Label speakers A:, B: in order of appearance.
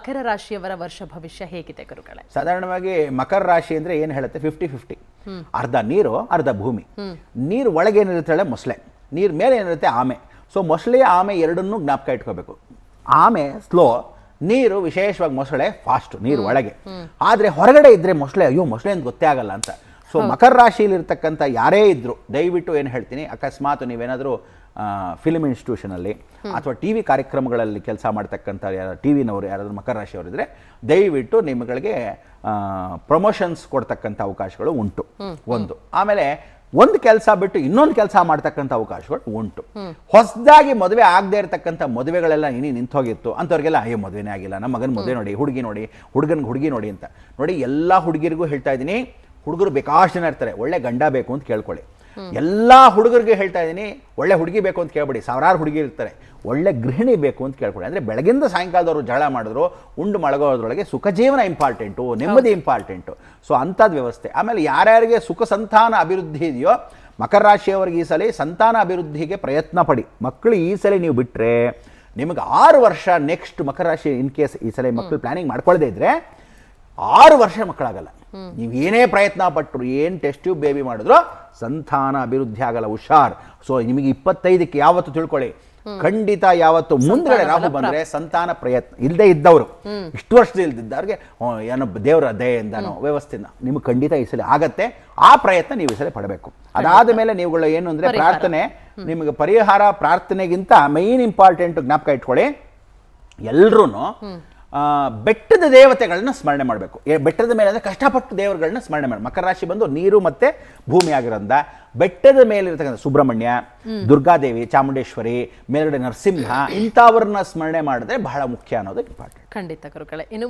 A: ಮಕರ ರಾಶಿಯವರ ವರ್ಷ ಭವಿಷ್ಯ ಹೇಗಿದೆ ಗುರುಗಳೇ?
B: ಸಾಧಾರಣವಾಗಿ ಮಕರ ರಾಶಿ ಅಂದರೆ ಏನು ಹೇಳುತ್ತೆ, 50-50. ಅರ್ಧ ನೀರು ಅರ್ಧ ಭೂಮಿ. ನೀರು ಒಳಗೆ ಏನಿರುತ್ತಾಳೆ ಮೊಸಳೆ, ನೀರು ಮೇಲೆ ಏನಿರುತ್ತೆ ಆಮೆ. ಸೊ ಮೊಸಳೆ ಆಮೆ ಎರಡನ್ನೂ ಜ್ಞಾಪಕ ಇಟ್ಕೋಬೇಕು. ಆಮೆ ಸ್ಲೋ, ನೀರು ವಿಶೇಷವಾಗಿ ಮೊಸಳೆ ಫಾಸ್ಟ್ ನೀರು ಒಳಗೆ. ಆದರೆ ಹೊರಗಡೆ ಇದ್ದರೆ ಮೊಸಳೆ ಅಯ್ಯೋ ಮೊಸಳೆ ಅಂತ ಗೊತ್ತೇ ಆಗಲ್ಲ ಅಂತ. ಸೊ ಮಕರ ರಾಶಿಯಲ್ಲಿರ್ತಕ್ಕಂಥ ಯಾರೇ ಇದ್ದರೂ ದಯವಿಟ್ಟು ಏನು ಹೇಳ್ತೀನಿ, ಅಕಸ್ಮಾತ್ ನೀವೇನಾದರೂ ಫಿಲ್ಮ್ ಇನ್ಸ್ಟಿಟ್ಯೂಷನಲ್ಲಿ ಅಥವಾ ಟಿ ವಿ ಕಾರ್ಯಕ್ರಮಗಳಲ್ಲಿ ಕೆಲಸ ಮಾಡ್ತಕ್ಕಂಥ ಟಿ ವಿನವರು ಯಾರಾದರೂ ಮಕರ ರಾಶಿಯವರಿದ್ದರೆ ದಯವಿಟ್ಟು ನಿಮಗೆ ಪ್ರಮೋಷನ್ಸ್ ಕೊಡ್ತಕ್ಕಂಥ ಅವಕಾಶಗಳು ಉಂಟು ಒಂದು. ಆಮೇಲೆ ಒಂದು ಕೆಲಸ ಬಿಟ್ಟು ಇನ್ನೊಂದು ಕೆಲಸ ಮಾಡ್ತಕ್ಕಂಥ ಅವಕಾಶಗಳು ಉಂಟು. ಹೊಸದಾಗಿ ಮದುವೆ ಆಗದೆ ಇರತಕ್ಕಂಥ ಮದುವೆಗಳೆಲ್ಲ ನಿಂತೋಗಿತ್ತು ಅಂಥವ್ರಿಗೆಲ್ಲ ಅಯ್ಯೋ ಮದುವೆನೇ ಆಗಿಲ್ಲ, ನಮ್ಮ ಮಗನ ಮದುವೆ ನೋಡಿ, ಹುಡುಗಿ ನೋಡಿ, ಹುಡುಗನಿಗೆ ಹುಡುಗಿ ನೋಡಿ ಅಂತ. ನೋಡಿ ಎಲ್ಲ ಹುಡುಗಿರಿಗೂ ಹೇಳ್ತಾ ಇದ್ದೀನಿ, ಹುಡುಗರು ಬೇಕಾಷ್ಟು ಜನ ಇರ್ತಾರೆ, ಒಳ್ಳೆ ಗಂಡ ಬೇಕು ಅಂತ ಕೇಳ್ಕೊಳ್ಳಿ. ಎಲ್ಲ ಹುಡುಗರಿಗೆ ಹೇಳ್ತಾ ಇದ್ದೀನಿ, ಒಳ್ಳೆ ಹುಡುಗಿ ಬೇಕು ಅಂತ ಕೇಳ್ಬೇಡಿ. ಸಾವಿರಾರು ಹುಡುಗಿ ಇರ್ತಾರೆ, ಒಳ್ಳೆ ಗೃಹಿಣಿ ಬೇಕು ಅಂತ ಕೇಳ್ಕೊಳ್ಳಿ. ಅಂದರೆ ಬೆಳಗಿಂದ ಸಾಯಂಕಾಲದವರು ಜಗಳ ಮಾಡಿದ್ರು ಉಂಡು ಮಳಗೋದ್ರೊಳಗೆ ಸುಖ ಜೀವನ ಇಂಪಾರ್ಟೆಂಟು, ನೆಮ್ಮದಿ ಇಂಪಾರ್ಟೆಂಟು. ಸೊ ಅಂಥದ್ದು ವ್ಯವಸ್ಥೆ. ಆಮೇಲೆ ಯಾರ್ಯಾರಿಗೆ ಸುಖ ಸಂತಾನ ಅಭಿವೃದ್ಧಿ ಇದೆಯೋ ಮಕರ ರಾಶಿಯವರಿಗೆ ಈ ಸಲ ಸಂತಾನ ಅಭಿವೃದ್ಧಿಗೆ ಪ್ರಯತ್ನ ಪಡಿ. ಮಕ್ಕಳು ಈ ಸಲ ನೀವು ಬಿಟ್ಟರೆ ನಿಮಗೆ 6 ವರ್ಷ ನೆಕ್ಸ್ಟ್ ಮಕರ ರಾಶಿ ಇನ್ ಕೇಸ್ ಈ ಸಲ ಮಕ್ಕಳು ಪ್ಲಾನಿಂಗ್ ಮಾಡ್ಕೊಳ್ಳದೇ ಇದ್ದರೆ 6 ವರ್ಷ ಮಕ್ಕಳಾಗಲ್ಲ. ನೀವು ಏನೇ ಪ್ರಯತ್ನ ಪಟ್ಟರು, ಏನು ಟೆಸ್ಟ್ ಟ್ಯೂಬ್ ಬೇಬಿ ಮಾಡಿದ್ರು ಸಂತಾನ ಅಭಿವೃದ್ಧಿ ಆಗಲ್ಲ, ಹುಷಾರ್. ಸೊ ನಿಮಗೆ 25ಕ್ಕೆ ಯಾವತ್ತು ತಿಳ್ಕೊಳ್ಳಿ, ಖಂಡಿತ ಯಾವತ್ತು ಮುಂದ್ಗಡೆ ರಾಹು ಬಂದರೆ ಸಂತಾನ ಪ್ರಯತ್ನ ಇಲ್ಲದೆ ಇದ್ದವರು, ಇಷ್ಟು ವರ್ಷದಲ್ಲಿ ಇಲ್ದಿದ್ದವ್ರಿಗೆ ಏನೋ ದೇವರ ದಯೆಯಿಂದನೋ ವ್ಯವಸ್ಥೆಯಿಂದ ನಿಮಗೆ ಖಂಡಿತ ಈ ಸಲ ಆಗತ್ತೆ. ಆ ಪ್ರಯತ್ನ ನೀವು ಈ ಸಲ ಪಡಬೇಕು. ಅದಾದ ಮೇಲೆ ನೀವುಗಳು ಏನು ಅಂದರೆ ಪ್ರಾರ್ಥನೆ, ನಿಮಗೆ ಪರಿಹಾರ ಪ್ರಾರ್ಥನೆಗಿಂತ ಮೈನ್ ಇಂಪಾರ್ಟೆಂಟ್ ಜ್ಞಾಪಕ ಇಟ್ಕೊಳ್ಳಿ, ಎಲ್ಲರೂ ಬೆಟ್ಟದ ದೇವತೆಗಳನ್ನ ಸ್ಮರಣೆ ಮಾಡಬೇಕು. ಬೆಟ್ಟದ ಮೇಲೆ ಅಂದರೆ ಕಷ್ಟಪಟ್ಟು ದೇವರುಗಳನ್ನ ಸ್ಮರಣೆ ಮಾಡಿ. ಮಕರ ರಾಶಿ ಬಂದು ನೀರು ಮತ್ತು ಭೂಮಿ ಆಗಿರೋದ್ರಿಂದ ಬೆಟ್ಟದ ಮೇಲೆ ಇರತಕ್ಕಂಥ ಸುಬ್ರಹ್ಮಣ್ಯ, ದುರ್ಗಾದೇವಿ, ಚಾಮುಂಡೇಶ್ವರಿ, ಮೇಲ್ಗಡೆ ನರಸಿಂಹ ಇಂಥವ್ರನ್ನ ಸ್ಮರಣೆ ಮಾಡಿದ್ರೆ ಬಹಳ ಮುಖ್ಯ ಅನ್ನೋದು ಇಂಪಾರ್ಟೆಂಟ್.
A: ಖಂಡಿತ ಗುರುಗಳೇ. ಇನ್ನು